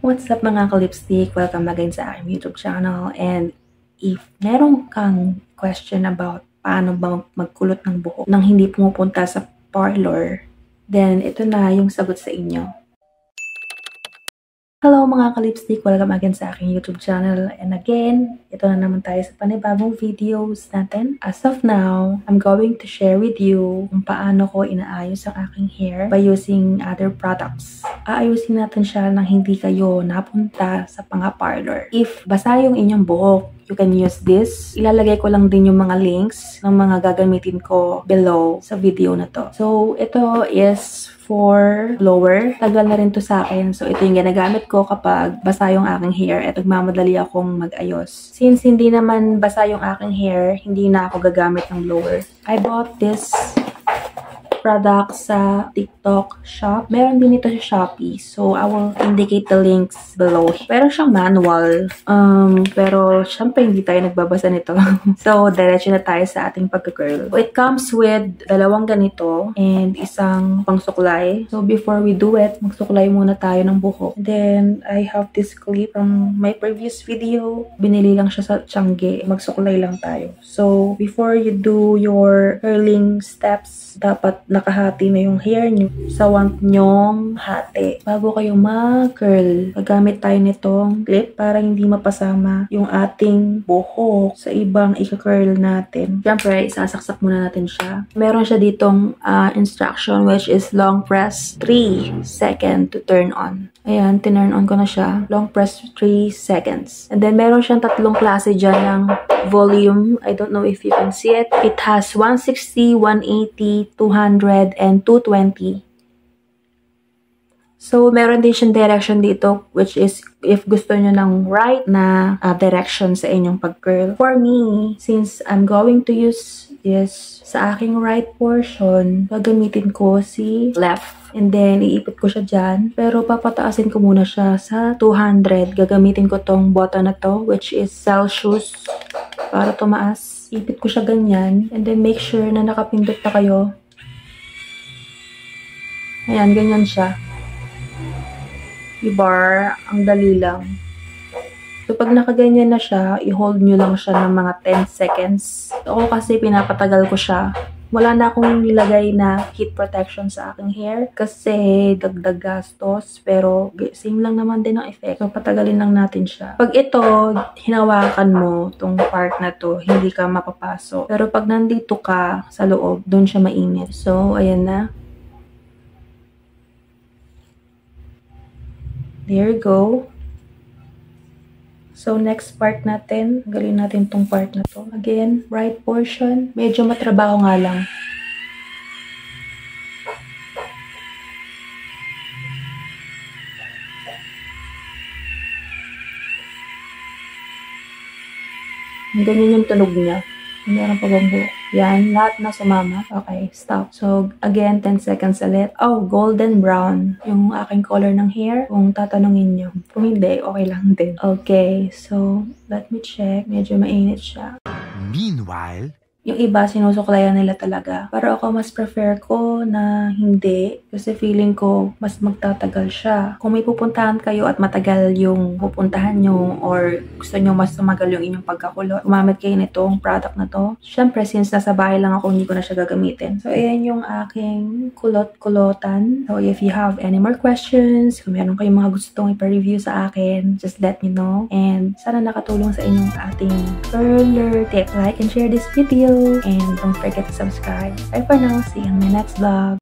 What's up mga ka-lipstick? Welcome again sa aking YouTube channel. And if meron kang question about paano ba magkulot ng buhok nang hindi pumupunta sa parlor, then ito na yung sagot sa inyo. Hello mga ka-lipstick! Welcome again sa aking YouTube channel. And again, ito na naman tayo sa panibagong videos natin. As of now, I'm going to share with you kung paano ko inaayos ang aking hair by using other products. Aayusin natin siya nang hindi kayo napunta sa parlor. If basa yung inyong buhok, you can use this. Ilalagay ko lang din yung mga links ng mga gagamitin ko below sa video na to. So, ito is for blower. Tagal na rin to sa akin. So, ito yung ginagamit ko kapag basa yung aking hair at nagmamadali akong mag-ayos. Since hindi naman basa yung aking hair, hindi na ako gagamit ng blower. I bought this product sa TikTok shop. Meron din ito sa Shopee. So, I will indicate the links below. Pero siyang manual. Pero, syempre, hindi tayo nagbabasa nito. So, diretso na tayo sa ating pagka-curl. It comes with dalawang ganito and isang pangsuklay. So, before we do it, magsuklay muna tayo ng buhok. And then, I have this clip from my previous video. Binili lang siya sa Tiangge. Magsuklay lang tayo. So, before you do your curling steps, dapat nakahati na yung hair nyo sa want nyong hati bago kayo mag-curl. Gagamit tayo nitong clip para hindi mapasama yung ating buhok sa ibang ika-curl natin. Siyempre, isasaksak muna natin siya. Meron siya ditong instruction which is long press 3 seconds to turn on. Ayan, tinurn on ko na siya. Long press 3 seconds. And then, meron siyang tatlong klase dyan ng volume. I don't know if you can see it. It has 160, 180, 200, and 220. So, meron din siyang direction dito, which is if gusto nyo ng right na direction sa inyong pag-curl. For me, since I'm going to use this sa aking right portion, gagamitin ko si left. And then, iipit ko siya dyan. Pero, papataasin ko muna siya sa 200. Gagamitin ko tong button na to, which is Celsius, para tumaas. Ipit ko siya ganyan. And then, make sure na nakapindot na kayo. Ayan, ganyan siya. Ibar, ang dali lang. So, pag nakaganyan na siya, i-hold nyo lang siya ng mga 10 seconds. So, ako kasi pinapatagal ko siya. Wala na akong nilagay na heat protection sa aking hair kasi dagdag gastos, pero same lang naman din ang effect. So, patagalin lang natin siya. Pag ito, hinawakan mo tong part na to, hindi ka mapapasok. Pero pag nandito ka sa loob, doon siya mainit. So, ayan na. There you go. So, next part natin, galin natin tong part na to. Again, right portion. Medyo matrabaho nga lang. Ganyan yung tunog niya. Meron pa bang buhok? Yan, lahat na sumama. Okay, stop. So, again, 10 seconds ulit. Oh, golden brown. Yung aking color ng hair. Kung tatanungin nyo. Kung hindi, okay lang din. Okay, so, let me check. Medyo mainit siya. Meanwhile, yung iba, sinusuklayan nila talaga. Pero ako, mas prefer ko na hindi. Kasi feeling ko, mas magtatagal siya. Kung may pupuntahan kayo at matagal yung pupuntahan nyo or gusto nyo mas tumagal yung inyong pagkakulot, gumamit kayo nitong product na to. Siyempre, since nasa bahay lang ako, hindi ko na siya gagamitin. So, ayan yung aking kulot-kulotan. So, if you have any more questions, kung meron kayong mga gustong ipa-review sa akin, just let me know. And sana nakatulong sa inyong ating curler tip. Like and share this video. And don't forget to subscribe. Bye for now. See you in my next vlog.